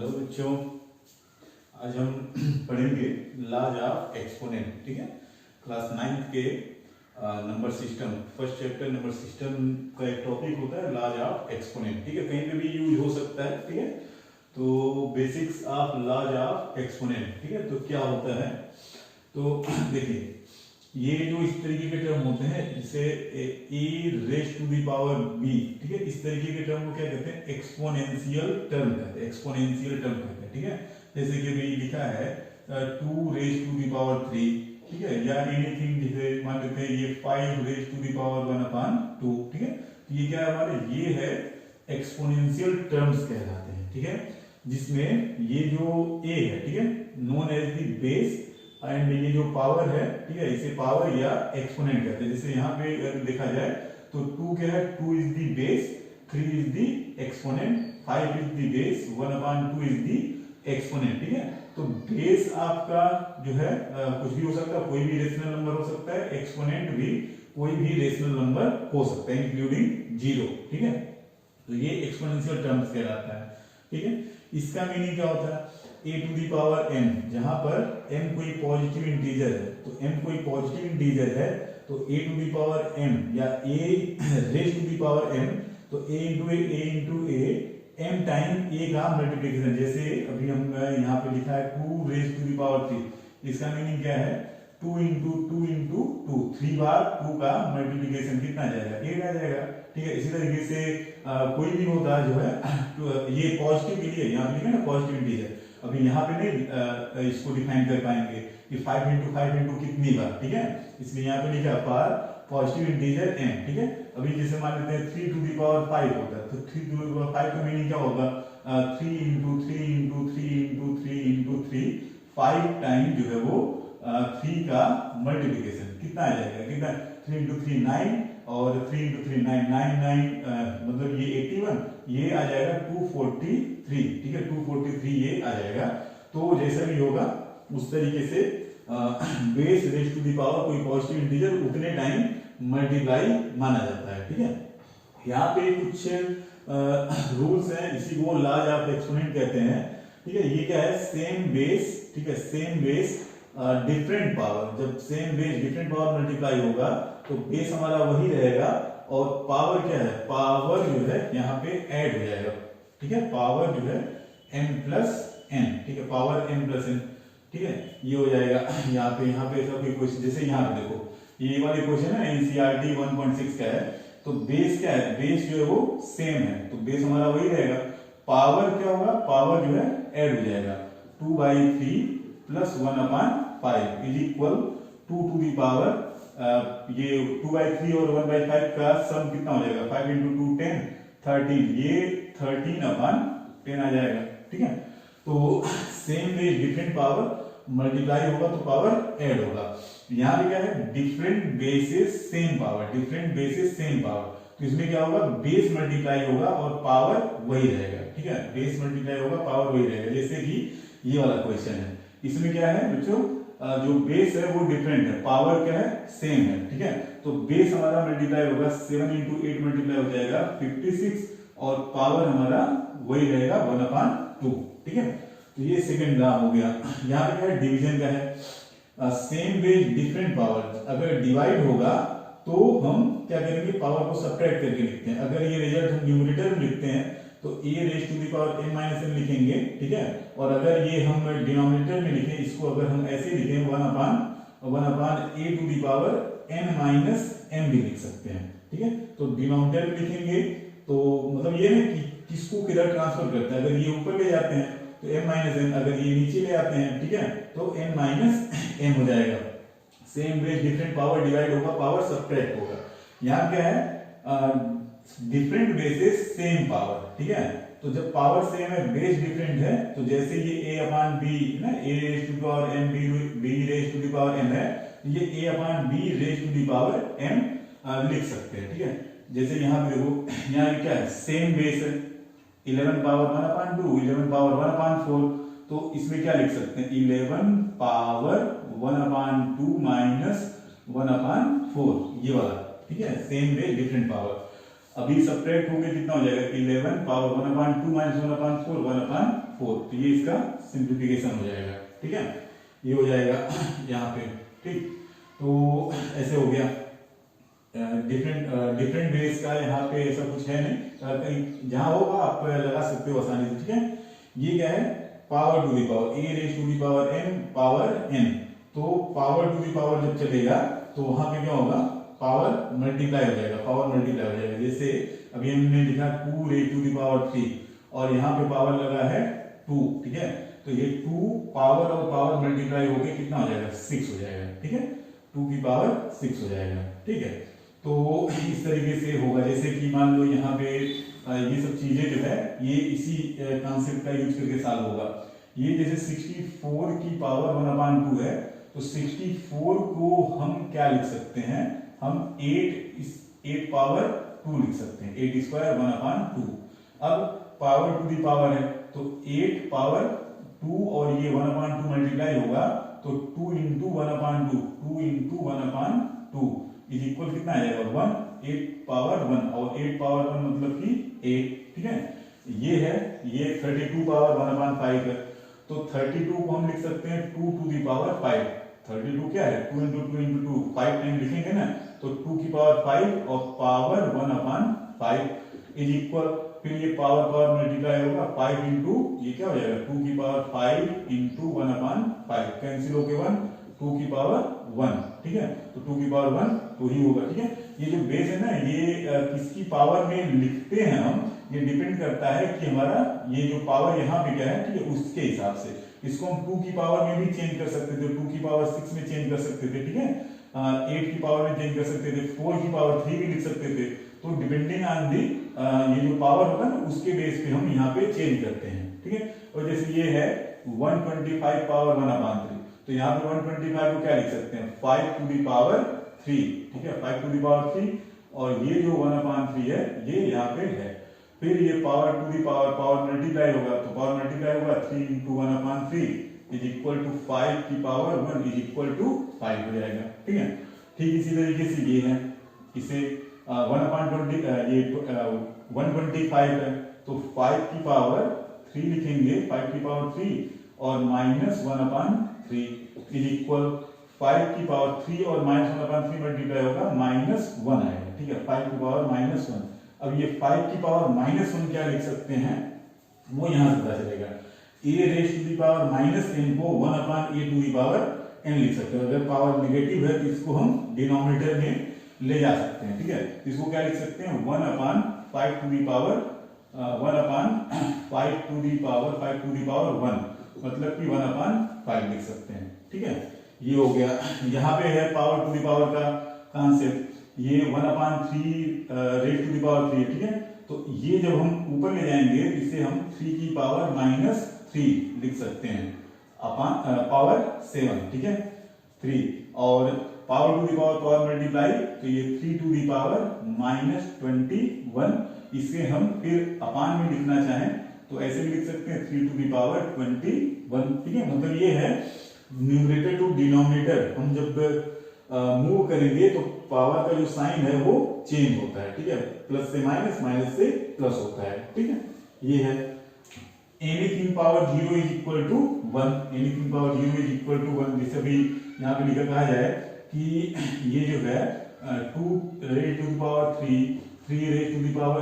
Hello बच्चों, आज हम पढ़ेंगे लॉज ऑफ एक्सपोनेंट। ठीक है, क्लास 9th के number system first chapter number system का एक टॉपिक होता है लॉज ऑफ एक्सपोनेंट। ठीक है, कहीं पे भी यूज हो सकता है। ठीक है, तो basics of laws of exponent. ठीक है, तो क्या होता है, तो देखिए ये जो इस तरीके के टर्म होते हैं जिसे e raise to the power b, ठीक है, इस तरीके के टर्म को क्या कहते हैं, एक्सपोनेंशियल टर्म कहते हैं, एक्सपोनेंशियल टर्म कहते हैं। ठीक है, जैसे कि अभी लिखा है 2 रेज टू द पावर 3, ठीक है, या एनीथिंग, जैसे मान लेते हैं ये 5 रेज टू द पावर 1/2। ठीक है, तो ये क्या है हमारे, ये है एक्सपोनेंशियल टर्म्स कहलाते हैं। ठीक है, जिसमें ये जो a है, ठीक है, known as the base, and ये जो पावर है, ठीक है, इसे पावर या एक्सपोनेंट कहते हैं। जैसे यहाँ पे अगर देखा जाए तो 2 क्या है, 2 is the base, 3 is the exponent, 5 is the base, 1/2 is the exponent. ठीक है, तो बेस आपका जो है कुछ भी हो सकता है, कोई भी रेशनल नंबर हो सकता है, एक्सपोनेंट भी कोई भी रेशनल नंबर हो सकता है इंक्लूडिंग 0। ठीक है, तो ये एक्सपोनेंशियल टर्म्स कहलाता है। ठीक है, इसका मीनिंग क्या होता है, a to the power m, जहां पर m कोई पॉजिटिव इंटीजर है, तो m कोई पॉजिटिव इंटीजर है तो a to the power m या a raise to the power m, तो a into a m time a का मल्टीप्लिकेशन। जैसे अभी हम यहाँ पे लिखा है 2 रेज टू दी पावर 3, इसका मीनिंग क्या है, 2 इंटू 2, 3 बार 2 का मल्टीप्लिकेशन कितना आ जाएगा, 8 आ जाएगा। ठीक है, इसी तरीके से कोई भी होता है जो है तो ये पॉजिटिव के लिए यहाँ पे लिखा है ना पॉजिटिव इंटीजर, अभी यहाँ पे नहीं इसको डिफाइन कर पाएंगे कि 5 इंटू कितनी बार। ठीक है, इसलिए यहाँ पे लिखा पर पॉजिटिव इंटीजर m। ठीक है, अभी जैसे मान लेते हैं 3 टू दी पावर 5 होता है, तो 3 टू दी पावर 5 का मीनिंग क्या होगा, 3 into 3 into 3 into 3 into 3, 5 time जो है वो 3 का मल्टीप्लिकेशन कितना आ जाएगा, कितना, 3 इंटू 3 9, और 3 इंटू 3 9 मतलब ये 81, ये आ जाएगा 243। ठीक है, 243 ये आ जाएगा। तो जैसा भी होगा उस तरीके से base raise to the power कोई पॉजिटिव इंटीजर उतने टाइम मल्टीप्लाई माना जाता है। ठीक है, यहाँ पे कुछ रूल्स हैं, इसी को लॉज ऑफ एक्सपोनेंट कहते हैं। ठीक है, ये क्या है, सेम बेस, ठीक है, सेम बेस डिफरेंट पावर, जब same base different power multiply होगा तो बेस हमारा वही रहेगा और पावर क्या है, पावर जो है यहाँ पे ऐड हो जाएगा। ठीक है, पावर जो है m प्लस n, ठीक है, पावर m प्लस n। ठीक है, ये हो जाएगा यहाँ पे ऐसा कोई क्वेश्चन, जैसे यहाँ पे देखो ये वाले क्वेश्चन है NCERT 1.6 का है, तो बेस क्या है, बेस जो है वो सेम है, तो बेस हमारा वही रहेगा, पावर क्या होगा, पावर जो है ऐड हो जाएगा, 2/3 plus 1/5 is equal 2 to the power, ये 2/3 और 1/5 का सम कितना हो जाएगा, 5 इंटू 2 10, 13, ये 13/10 आ जाएगा। ठीक है, तो same base different power multiply होगा तो पावर ऐड होगा। यहाँ पे क्या है, different basis same power, different basis same power, तो इसमें क्या होगा, बेस मल्टीप्लाई होगा और पावर वही रहेगा। ठीक है, बेस मल्टीप्लाई होगा, पावर वही रहेगा। जैसे कि ये वाला क्वेश्चन है, इसमें क्या है बच्चों, जो बेस है वो डिफरेंट है, पावर क्या है, सेम है। ठीक है, तो बेस हमारा मल्टीप्लाई होगा, 7 इंटू 8 मल्टीप्लाई हो जाएगा 56, और पावर हमारा वही रहेगा 1/2। ठीक है, तो ये सेकंड ग्राफ हो गया। यहाँ पे क्या है, डिवीजन का है, सेम बेस डिफरेंट पावर, अगर डिवाइड होगा तो हम क्या करेंगे, पावर को सब्ट्रैक्ट करके लिखते हैं। अगर ये रिजल्ट हम न्यूमरेटर में लिखते हैं तो a raise to the power m minus m लिखेंगे। ठीक है, और अगर ये हम डिनोमिनेटर में लिखें, इसको अगर हम ऐसे लिखें 1/a to the power n minus m भी लिख सकते हैं। ठीक है, तो डिनोमिनेटर में लिखेंगे तो मतलब ये है कि किसको किधर ट्रांसफर करते हैं, अगर ये ऊपर ले जाते हैं तो m माइनस m, अगर ये नीचे ले आते हैं, ठीक है, तो m माइनस m हो जाएगा। Same base different power divide होगा, पावर सब्ट्रैक्ट होगा। यहाँ क्या है, डिफरेंट बेसिस सेम पावर। ठीक है, तो जब पावर सेम है, बेस डिफरेंट है, तो जैसे ये a/b ना, a raise to the power m, b raise to the power m है, ये a/b raise to the power m लिख सकते हैं। ठीक है, जैसे यहाँ पे देखो, यहाँ क्या है, सेम बेस है, 11 पावर 1/2, 11 पावर 1/4, तो इसमें क्या लिख सकते हैं, 11 पावर 1/2 माइनस 1/4, ये वाला। ठीक है, सेम बेस डिफरेंट पावर। अभी सब्ट्रैक्ट होके कितना हो जाएगा 11 पावर 1/2 माइनस 1/4 1/4, तो ये इसका सिंप्लीफिकेशन हो जाएगा। ठीक है, ये हो जाएगा यहाँ पे। ठीक, तो ऐसे हो गया। डिफरेंट बेस का यहाँ पे ऐसा कुछ है नहीं, कहीं जहां होगा आप लगा सकते हो आसानी से। ठीक है, ये क्या है power to the power a raise to the power n power n, तो पावर टू दी पावर जब चलेगा तो वहां पे क्या होगा पावर मल्टीप्लाई हो जाएगा, पावर मल्टीप्लाई हो जाएगा। जैसे अभी हमने लिखा 2 रेज टू दी पावर 3 और यहाँ पे पावर लगा है 2। ठीक है, तो ये 2 पावर और पावर मल्टीप्लाई होके कितना हो जाएगा 6 हो जाएगा। ठीक है, 2 की पावर 6 हो जाएगा। ठीक है, तो इस तरीके से होगा। जैसे कि मान लो यहाँ पे ये सब चीजें जो है ये इसी कॉन्सेप्ट का यूज करके सॉल्व होगा। ये जैसे 64 की पावर 1/2 है, तो 64 को हम क्या लिख सकते हैं, हम 8 पावर 2 लिख सकते हैं, 8 स्क्वायर 1/2। अब पावर टू दी पावर है तो 8 पावर 2 और ये 1/2 मल्टीप्लाई होगा तो 2 इंटू 1/2, 2 इंटू 1/2 इज इक्वल कितना आ जाएगा 1, 8 पावर 1 और 8 पावर 1 मतलब कि 8। ठीक है, ये है ये 32 पावर 1/5 है, तो 32 को हम लिख सकते हैं 2 टू दी पावर 5। 32 क्या है 2 इंटू 2 इंटू 2 5 टाइम लिखेंगे ना, तो 2 की पावर 5 और पावर 1/5 इज इक्वल, फिर ये पावर मल्टीप्लाई होगा 5 इंटू ये क्या हो जाएगा 2 की पावर 5 इंटू 1/5 कैंसिल होके 1, 2 की पावर 1। ठीक है, तो 2 की पावर 1 तो ही होगा। ठीक है, ये जो बेस है ना ये किसकी पावर में लिखते हैं हम, ये डिपेंड करता है कि हमारा ये जो पावर यहाँ पे क्या है, ठीक है, उसके हिसाब से इसको हम 2 की पावर में भी चेंज कर सकते थे, 2 की पावर 6 में चेंज कर सकते थे। ठीक है, 8 की पावर में चेंज कर सकते थे, 4 की पावर 3 भी लिख सकते थे। तो डिपेंडिंग ऑन दी ये जो पावर होगा ना उसके बेस पे हम यहाँ पे चेंज करते हैं। ठीक है, और जैसे ये है 125 पावर 1/3, तो यहाँ पे 125 को क्या लिख सकते हैं 5 टू दी पावर 3। ठीक है, 5 टू दी पावर 3 और ये जो 1/3 है ये यहाँ पे है। फिर ये power to the power multiply होगा, तो पावर मल्टीप्लाई होगा 3 इंटू 1/3 इज इक्वल टू 5 की पावर 1 इज इक्वल टू 5 हो जाएगा। ठीक है, ठीक इसी तरीके से ये है, इसे 1/20 ये 125 है तो 5 की पावर 3 लिखेंगे, 5 की पावर 3 और माइनस 1/3 इज इक्वल 5 की पावर 3 और माइनस 1/3 मल्टीप्लाई होगा -1 आएगा। ठीक है, 5 की पावर -1। अब ये 5 की पावर -1 क्या लिख सकते हैं वो यहां से पता चलेगा, a raise to the power -n को 1/a to the power n लिख सकते हैं। अगर पावर नेगेटिव है तो इसको हम डिनोमिनेटर में ले जा सकते हैं। ठीक है, इसको क्या लिख सकते हैं 1/5 to the power 1/5 to the power 1 मतलब कि 1/5 लिख सकते हैं। ठीक है, ये हो गया। यहाँ पे है पावर टू दी पावर का कॉन्सेप्ट, ये 1/3 रेज टू दी पावर 3। ठीक है, तो ये जब हम ऊपर ले जाएंगे इसे हम 3 की पावर -3 लिख सकते हैं अपॉन पावर 7। ठीक है, 3 और power to the power multiply तो ये 3 टू दी पावर -21। इसे हम फिर अपान में लिखना चाहें तो ऐसे भी लिख सकते हैं 3 टू दी पावर 21। ठीक है, मतलब ये है न्यूमरेटर टू डिनोमिनेटर हम जब मूव करेंगे तो पावर का जो साइन है वो चेंज होता है। ठीक है, प्लस से माइनस, माइनस से प्लस होता है। ठीक है, ये है anything power 0 is equal to 1, anything power 0 is equal to 1। जैसे भी यहाँ पे लिखा कहा जाए कि ये जो है 2 raise to the power 3, 3 raise to the power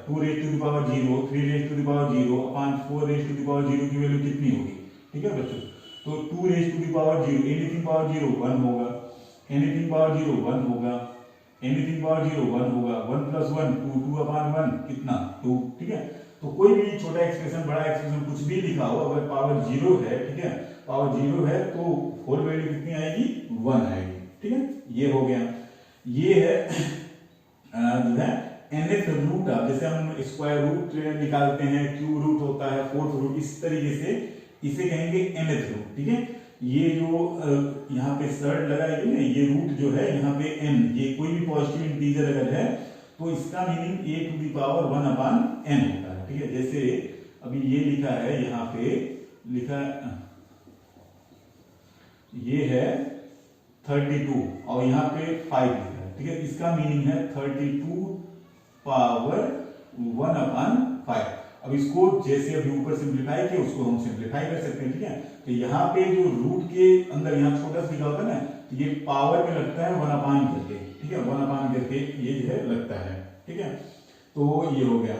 2 raise to the power 0, 3 raise to the power 0 upon 4 raise to the power 0 की वैल्यू कितनी होगी। ठीक है बच्चों, तो 2 raise to the power 0 anything power 0 1 होगा, एनीथिंग पावर 0 1 होगा, एनीथिंग पावर 0 1 होगा, 1 प्लस 1 2, 2 अपॉन 1 कितना 2। ठीक है, तो कोई भी छोटा एक्सप्रेशन बड़ा एक्सप्रेशन कुछ भी लिखा हो अगर पावर 0 है, ठीक है, पावर 0 है तो होल वैल्यू कितनी आएगी 1 आएगी। ठीक है, ये हो गया। ये है जो है nth रूट, जैसे हम स्क्वायर रूट निकालते हैं, क्यूब रूट होता है, फोर्थ रूट, इस तरीके से इसे कहेंगे nth रूट। ठीक है, ये जो यहाँ पे सर्ड लगाएगी ना, ये रूट जो है यहाँ पे n, ये कोई भी पॉजिटिव इंटीजर अगर है तो इसका meaning a to the power 1 upon n होता है। ठीक है, जैसे अभी ये लिखा है, यहाँ पे लिखा ये है 32 और यहाँ पे 5 लिखा है। ठीक है, इसका मीनिंग है 32 पावर 1/5। अब इसको जैसे अभी ऊपर सिंप्लीफाई किया उसको हम सिंप्लीफाई कर सकते हैं, ठीक है। तो यहाँ पे जो रूट के अंदर यहाँ छोटा सा लिखा होता है ना, तो ये पावर में लगता है 1/, करके, ठीक है, 1/, करके ये जो है लगता है, ठीक है। तो ये हो गया,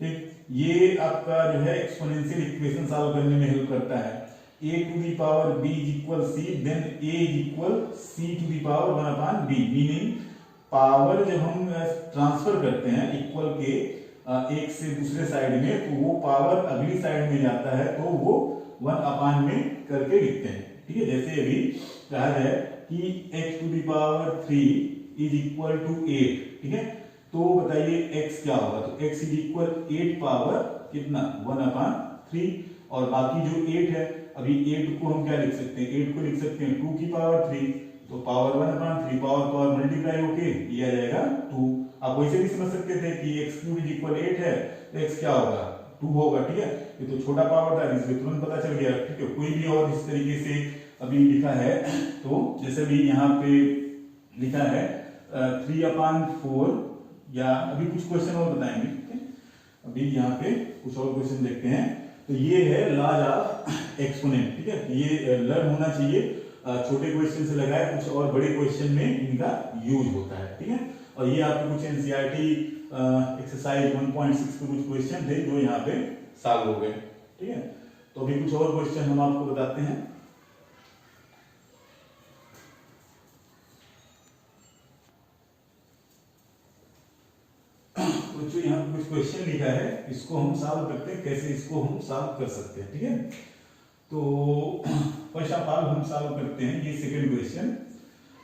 ठीक। ये आपका जो है एक्सपोनेंशियल इक्वेशन सॉल्व करने में हेल्प करता है। a to the power b is equal c, then a is equal c to the power 1/b, meaning power जब हम ट्रांसफर करते हैं इक्वल के एक से दूसरे साइड में, तो वो पावर अगली साइड में जाता है तो वो 1/, में करके लिखते हैं, ठीक है। जैसे अभी कहा जाए कि x to the power 3 is equal to 8, ठीक है। तो बताइए x क्या होगा, तो x is equal 8 पावर कितना 1/3, और बाकी जो 8 है, अभी 8 को हम क्या लिख सकते हैं, 8 को लिख सकते हैं 2 की पावर 3, तो पावर 1/3, पावर मल्टीप्लाई होके ये आ जाएगा 2। आप वैसे भी समझ सकते थे कि x³ इज इक्वल 8 है तो x क्या होगा 2 होगा, ठीक है। ये तो छोटा पावर था इसलिए तुरंत पता चल गया, ठीक है। कोई भी और इस तरीके से अभी लिखा है, तो जैसे भी यहाँ पे लिखा है 3/4, या अभी कुछ क्वेश्चन और बताएंगे, ठीक है। अभी यहाँ पे कुछ और क्वेश्चन देखते हैं। तो ये है लॉज ऑफ एक्सपोनेंट, ठीक है। ये लर्न होना चाहिए, छोटे क्वेश्चन से लगाए कुछ और बड़े क्वेश्चन में इनका यूज होता है, ठीक है। और ये आपके कुछ एनसीईआरटी एक्सरसाइज 1.6 के कुछ क्वेश्चन थे जो यहाँ पे सॉल्व हो गए, ठीक है। तो अभी कुछ और क्वेश्चन हम आपको बताते हैं। तो जो यहाँ पे कुछ क्वेश्चन लिखा है इसको हम सॉल्व करते हैं, कैसे इसको हम सॉल्व कर सकते हैं, ठीक है। तो फर्स्ट ऑफ ऑल हम सॉल्व करते हैं ये सेकंड क्वेश्चन।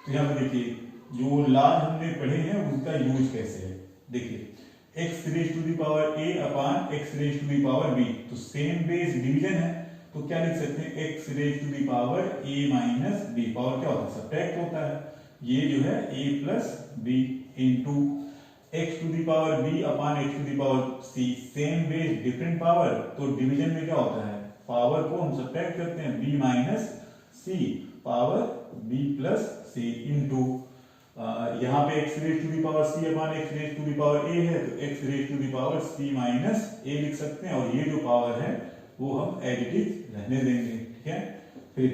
तो यहाँ पे देखिए जो लॉज हमने पढ़े हैं उसका यूज कैसे है, देखिए x raise to the power a upon x raise to the power b, तो सेम बेस डिवीजन है, तो क्या लिख सकते हैं x raise to the power a minus b, power क्या होता है सब्ट्रैक्ट होता है, ये जो है a plus b into x to the power b upon x to the power c, same base different power, तो डिवीजन में क्या होता है पावर को हम सब्ट्रैक्ट करते हैं b minus c, power b plus c into यहाँ पे x raise to the power c upon x raise to the power a है, तो x raise to the power c minus a लिख सकते हैं, और ये जो पावर है वो हम एज इट इज रहने देंगे, ठीक है। फिर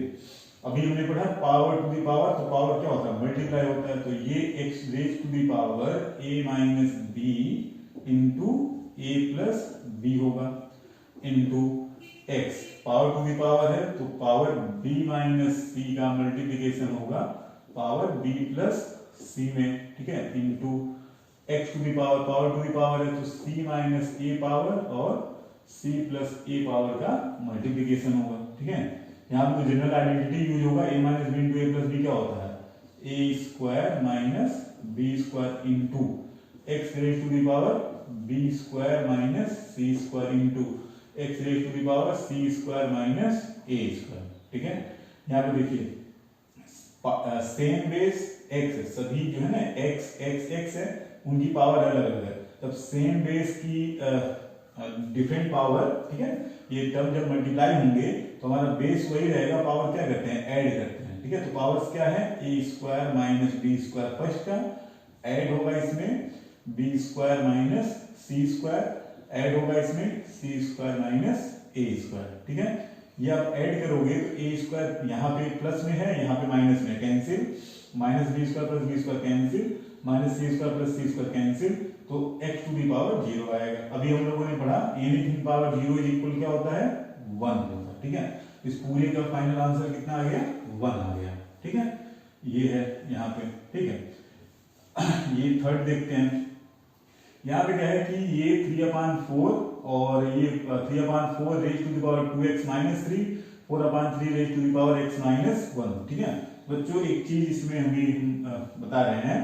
अभी हमने पढ़ा पावर टू दी पावर, तो पावर क्या होता है मल्टीप्लाई होता है, तो ये x raise to the power a minus b into a plus b होगा, into x power to the power है तो पावर b माइनस c का मल्टीप्लिकेशन होगा पावर b प्लस c में, ठीक है, into x to the power, power to the power है तो c माइनस a पावर और c प्लस a पावर का मल्टीप्लिकेशन होगा, ठीक है। यहाँ पे जनरल आइडेंटिटी यूज होगा, a minus b into a plus b क्या होता है a square minus b square into x raise to the power b square minus c square into x raise to the power c square minus a square, ठीक है। यहाँ पे देखिए same base x, सभी जो है ना x है उनकी पावर अलग अलग है, तब सेम बेस की डिफरेंट पावर, ठीक है, ये टर्म जब मल्टीप्लाई होंगे तो हमारा बेस वही रहेगा, पावर क्या करते हैं ऐड करते हैं, ठीक है। तो पावर्स क्या है a square minus b square, first का ऐड होगा इसमें b square minus c square, add होगा इसमें c square minus a square, ठीक है। ये आप ऐड करोगे तो a स्क्वायर यहाँ पे प्लस में है, यहाँ पे माइनस में, cancel, minus b square plus b square cancel, minus c square plus c square cancel, तो x टू दी पावर 0 आएगा। अभी हम लोगों ने पढ़ा एनीथिंग पावर 0 इज इक्वल क्या होता है 1 होता है, ठीक है। इस पूरे का फाइनल आंसर कितना आ गया 1 आ गया, ठीक है। ये है यहाँ पे, ठीक है। ये थर्ड देखते हैं, यहाँ पे क्या है कि ये 3/4 और ये 3/4 raise to the power 2x minus 3, 4/3 raise to the power x minus 1, ठीक है। बच्चों एक चीज इसमें हम बता रहे हैं,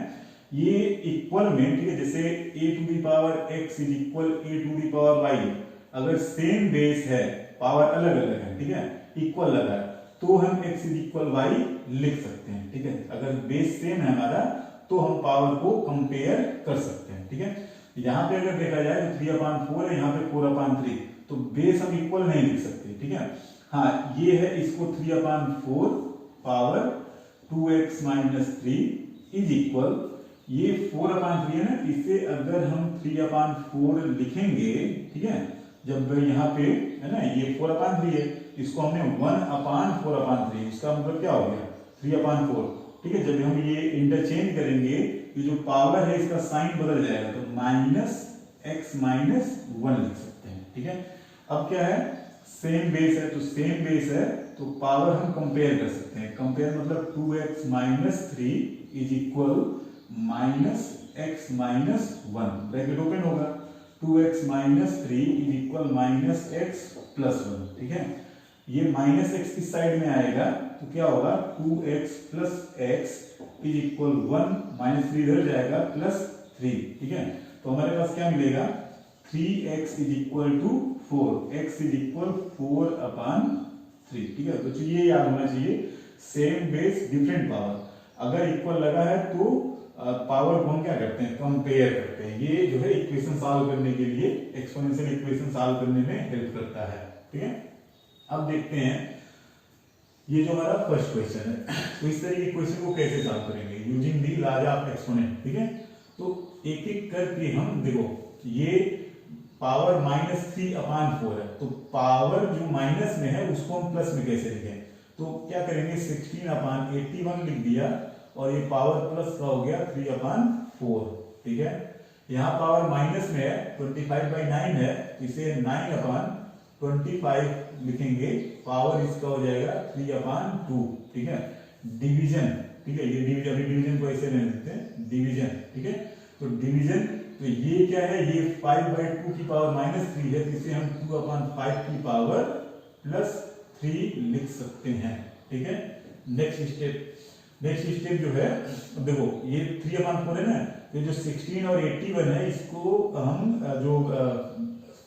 ये इक्वल में, ठीक है, जैसे a to the power x is equal a to the power y, अगर सेम बेस है पावर अलग अलग है, ठीक है, इक्वल लगा है तो हम x इज इक्वल y लिख सकते हैं, ठीक है। अगर बेस सेम है हमारा तो हम पावर को कंपेयर कर सकते हैं, ठीक है। यहाँ पे अगर देखा जाए तो 3/4 है, यहाँ पे 4/3, तो बेस हम इक्वल नहीं लिख सकते, ठीक है। हाँ ये है, इसको 3/4 power 2x minus 3 is equal ये 4/3 है ना, इसे अगर हम 3/4 लिखेंगे, ठीक है, जब यहाँ पे है ना ये 4/3 है, इसको हमने 1/4/3, इसका मतलब क्या हो गया 3/4, ठीक है। जब हम ये इंटरचेंज करेंगे, ये जो पावर है इसका साइन बदल जाएगा, तो -x-1 लिख सकते हैं, ठीक है। अब क्या है, सेम बेस है, तो सेम बेस है तो पावर हम कंपेयर कर सकते हैं। कंपेयर मतलब 2x - 3 is equal -x-1, bracket open होगा, 2x - 3 इज इक्वल -x+1, ठीक है। ये -x किस साइड में आएगा, तो क्या होगा 2x + x इज इक्वल 1, -3 इधर जाएगा +3, ठीक है। तो हमारे पास क्या मिलेगा, 3x is equal to 4, x is equal 4/3, ठीक है। तो ये याद होना चाहिए, सेम बेस डिफरेंट पावर, अगर इक्वल लगा है तो पावर को हम क्या करते हैं, कंपेयर करते हैं। ये जो है इक्वेशन सॉल्व करने के लिए, एक्सपोनेंशियल इक्वेशन सॉल्व करने में हेल्प करता है, ठीक है। अब देखते हैं ये जो हमारा फर्स्ट क्वेश्चन है, तो इस तरह के क्वेश्चन को कैसे सॉल्व करेंगे, using the law of exponent, ठीक है। तो एक एक करके हम देखो, ये पावर -3/4 है, तो पावर जो माइनस में है उसको हम प्लस में कैसे लिखें, तो क्या करेंगे 16/81 लिख दिया, और ये पावर प्लस का हो गया 3/4, ठीक है। यहाँ पावर माइनस में है 25/9 है, इसे 9/25 लिखेंगे, पावर इसका हो जाएगा 3/2, ठीक है। डिवीजन, ठीक है, ये डिवीजन को ऐसे रहने देते हैं, डिवीजन, ठीक है। तो डिवीजन, तो ये क्या है, ये 5/2 की पावर -3 है, तो इसे हम 2/5 की पावर +3 लिख सकते हैं, ठीक है। नेक्स्ट स्टेप जो है, देखो ये 3/4 है ना, तो जो 16 और 81 है, इसको हम जो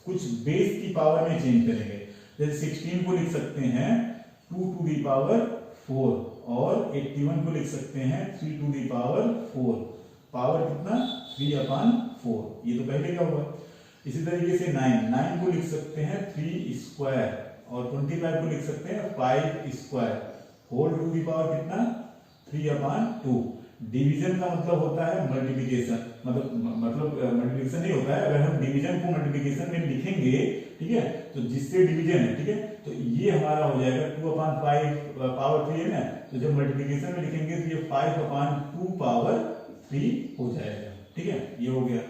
कुछ बेस की पावर में चेंज करेंगे। जैसे 16 को लिख सकते हैं 2⁴ और 81 को लिख सकते हैं 3⁴। पावर कितना 3/4, ये तो पहले का हुआ। इसी तरीके से 9 को लिख सकते हैं 3² और 25 को लिख सकते हैं 5² होल टू दी पावर कितना 3/2। डिवीजन का मतलब होता है मल्टीप्लिकेशन, मतलब मल्टीप्लिकेशन नहीं होता है, अगर हम डिवीजन को मल्टीप्लिकेशन में लिखेंगे, ठीक है, तो जिससे डिवीजन है, ठीक है, तो ये हमारा हो जाएगा 2/5 पावर 3 है ना, तो जब मल्टीप्लिकेशन में लिखेंगे तो ये 5/2 पावर 3 हो जाएगा, ठीक है, ये हो गया।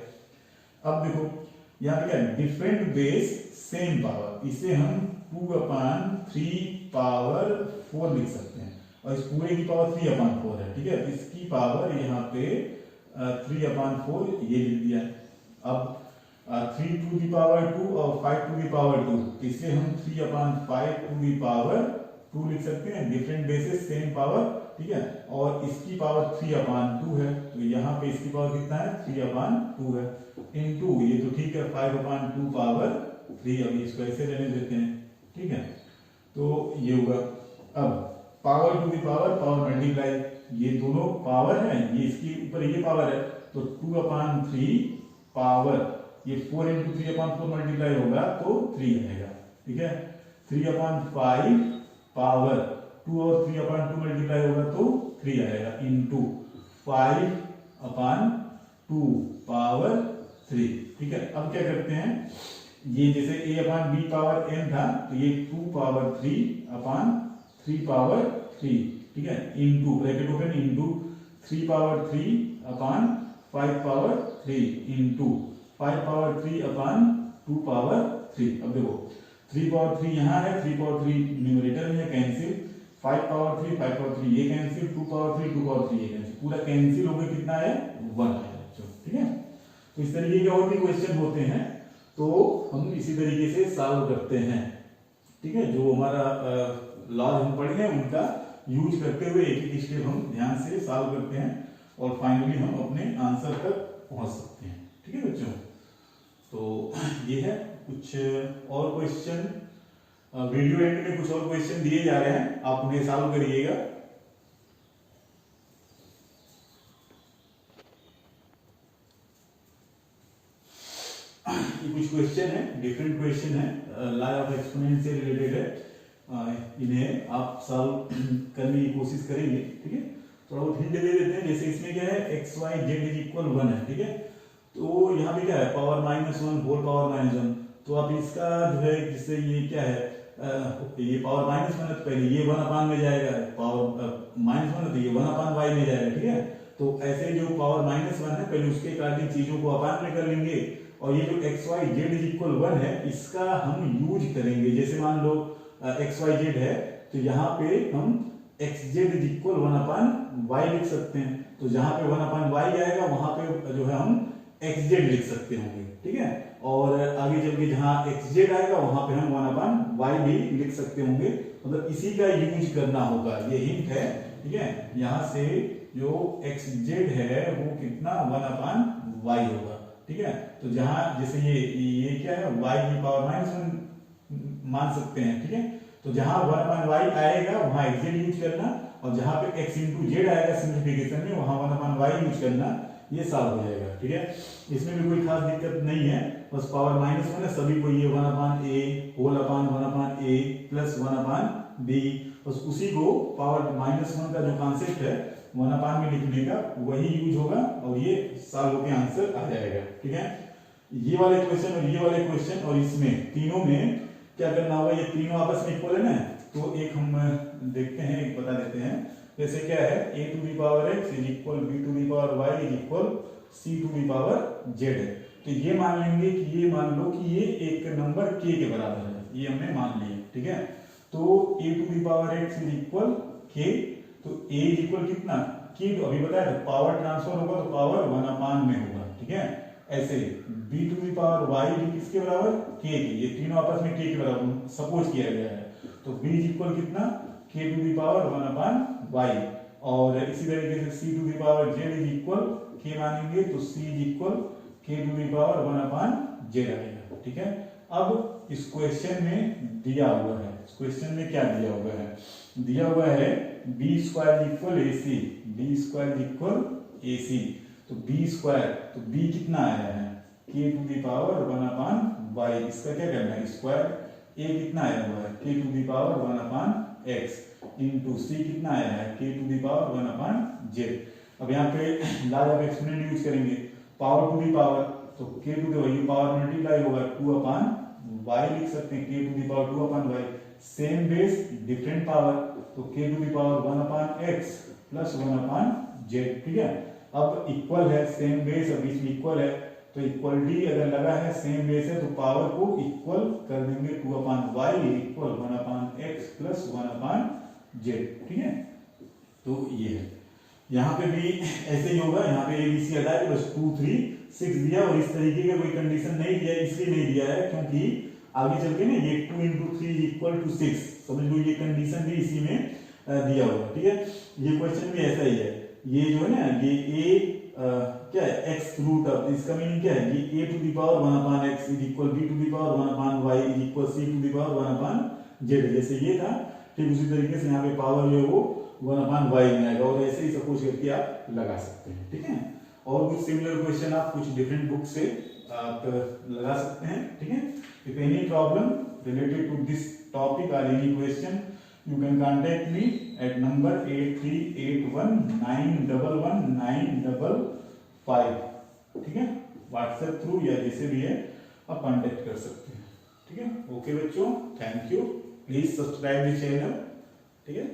अब देखो यहाँ पे क्या डिफरेंट बेस सेम पावर, इसे हम 2/3 पावर 4 लिख सकते हैं, और इस पूरे की पावर 3/4 है, ठीक है। इसकी पावर यहाँ पे 3/4 ये लिख दिया। अब 3⁵2 और 5⁵2, इसे हम 3/5⁵2 लिख सकते हैं, डिफरेंट बेसिस सेम पावर, ठीक है। और इसकी पावर 3/2 है, तो यहाँ पे इसकी पावर कितना है 3/2 है, इनटू ये तो ठीक है 5/2 पावर 3, अभी इसको ऐसे रहने देते हैं, ठीक है। तो ये होगा, अब power to the power multiply, ये दोनों पावर है, ये इसके ऊपर ये पावर है, तो 2/3 पावर, ये 4 × 3/4 मल्टीप्लाई होगा तो 3 आएगा, ठीक है। 3/5 पावर 2 और 3/2 मल्टीप्लाई होगा तो 3 आएगा, इनटू 5/2 पावर 3, ठीक है। अब क्या करते हैं, ये जैसे a/b पावर n था, तो ये 2 पावर 3/3 पावर 3, ठीक है, into bracket open into 3 power 3/5 power 3 into 5 power 3/2 power 3। अब देखो 3 पावर 3 यहाँ है, 3 पावर 3 न्यूमरेटर में कैंसिल, 5 पावर 3 5 पावर 3 ये कैंसिल, 2 पावर 3 2 पावर 3 ये कैंसिल, पूरा कैंसिल हो गया, कितना है 1 है, ठीक है। तो इस तरीके के और भी क्वेश्चन होते हैं, तो हम इसी तरीके से सॉल्व करते हैं, ठीक है। जो हमारा लॉ हम पढ़े हैं उनका यूज करते हुए एक एक स्टेप हम ध्यान से सॉल्व करते हैं, और फाइनली हम अपने आंसर तक पहुंच सकते हैं, ठीक है बच्चों। तो ये है कुछ और क्वेश्चन, वीडियो एंड में कुछ और क्वेश्चन दिए जा रहे हैं, आप उन्हें सॉल्व करिएगा। ये कुछ क्वेश्चन है, डिफरेंट क्वेश्चन है, लॉ ऑफ एक्सपोनेंट से रिलेटेड है, इन्हें आप सॉल्व करने की कोशिश करेंगे, ठीक है। थोड़ा बहुत हिंट दे देते हैं। जैसे इसमें क्या है x y z is equal 1 है, ठीक है। तो यहाँ पे क्या है पावर -1 होल पावर -1, तो आप इसका जो है जिससे ये क्या है ये पावर -1 है तो पहले ये 1 अपान में जाएगा, पावर -1 है तो ये 1 अपान वाई में जाएगा, ठीक है। तो ऐसे जो पावर -1 है पहले उसके अकॉर्डिंग चीजों को अपान में कर लेंगे, और ये जो x y z is equal 1 है इसका हम यूज करेंगे। जैसे मान लो एक्स वाई जेड है तो यहाँ पे हम x z is equal 1 upon y लिख सकते हैं। तो जहाँ पे 1 अपान वाई आएगा वहां पे जो है हम एक्स जेड लिख सकते होंगे, ठीक है। और आगे चल के जहाँ एक्स जेड आएगा वहां पे हम 1 अपान वाई भी लिख सकते होंगे, मतलब इसी का यूज करना होगा, ये हिंट है, ठीक है। यहाँ से जो एक्स जेड है वो कितना 1 अपान वाई होगा, ठीक है। तो जहां जैसे ये क्या है y की पावर -1 मान सकते हैं, ठीक है। तो जहां 1 अपान वाई आएगा वहां x z यूज करना, और जहां पे x इंटू जेड आएगा सिंप्लीफिकेशन में वहां 1 अपान वाई यूज करना, ये सॉल्व हो जाएगा, ठीक है। इसमें भी कोई खास दिक्कत नहीं है, बस पावर -1 है सभी को, ये 1 upon a whole upon 1 upon a plus 1 upon b, बस उसी को पावर -1 का जो कॉन्सेप्ट है 1 अपान में लिखने का वही यूज होगा, और ये सॉल्व होकर आंसर आ जाएगा, ठीक है। ये वाले क्वेश्चन और ये वाले क्वेश्चन और इसमें तीनों में क्या करना होगा, ये तीनों आपस में इक्वल है ना, तो एक हम देखते हैं, एक बता देते हैं। जैसे क्या है a to the power x is equal b to the power y is equal c to the power z है। तो ये मान लेंगे कि ये मान लो कि ये एक नंबर k के बराबर है, ये हमने मान लिया, ठीक है। तो a to the power x is equal k, तो a इज इक्वल कितना k, तो अभी बताया था पावर ट्रांसफर होगा तो पावर 1 अपान में होगा, ठीक है। ऐसे b to the power y भी किसके बराबर k के, ये तीनों आपस में k के बराबर सपोज किया गया है, तो b इज इक्वल कितना k to the power 1 upon y, और इसी तरीके से c to the power z is equal k मानेंगे तो c is equal k to the power 1 upon z आएगा, ठीक है। अब इस क्वेश्चन में दिया हुआ है, इस क्वेश्चन में क्या दिया हुआ है, दिया हुआ है b square equal ac, b square equal ac, तो b स्क्वायर, तो b कितना आया है k to the power 1 upon y, इसका क्या करना है स्क्वायर, a कितना आया हुआ है k to the power 1 upon x into c कितना आया है k to the power 1 upon z। अब यहाँ पे लॉ ऑफ एक्सपोनेंट यूज करेंगे, पावर टू दी पावर, तो k टू दी वही पावर मल्टीप्लाई होगा 2 अपान y लिख सकते हैं, k to the power 2 upon y, same base different power, तो k to the power 1 upon x plus 1 upon z, ठीक है। अब इक्वल है, सेम बेस और बीच में इक्वल है, तो इक्वलिटी अगर लगा है सेम बेस है तो पावर को इक्वल कर देंगे, 2 upon y equal 1 upon x plus 1 upon z, ठीक है। तो ये है, यहाँ पे भी ऐसे ही होगा, यहाँ पे ABC हटा के बस 2 3 6 दिया, और इस तरीके का कोई कंडीशन नहीं दिया, इसलिए नहीं दिया है क्योंकि आगे चल के ना ये 2 इंटू 3 इक्वल टू 6, समझ लो ये कंडीशन भी इसी में दिया हुआ, ठीक है। ये क्वेश्चन भी ऐसा ही है, ये जो है ना ये क्या है x रूट ऑफ, इसका मीनिंग क्या है, ये a to the power 1 upon x is equal b to the power 1 upon y is equal c to the power 1 upon z, जैसे ये था ठीक उसी तरीके से यहाँ पे पावर जो है वो 1 अपान y में आएगा, और ऐसे ही सपोज करके आप लगा सकते हैं, ठीक है। और कुछ सिमिलर क्वेश्चन आप कुछ डिफरेंट बुक से आप लगा सकते हैं, ठीक है। If any problem related to this topic और any question you can contact me at number 8381911955, ठीक है। व्हाट्सएप थ्रू या जैसे भी है आप कांटेक्ट कर सकते हैं, ठीक है। ओके बच्चों, thank you, please subscribe the channel, ठीक है।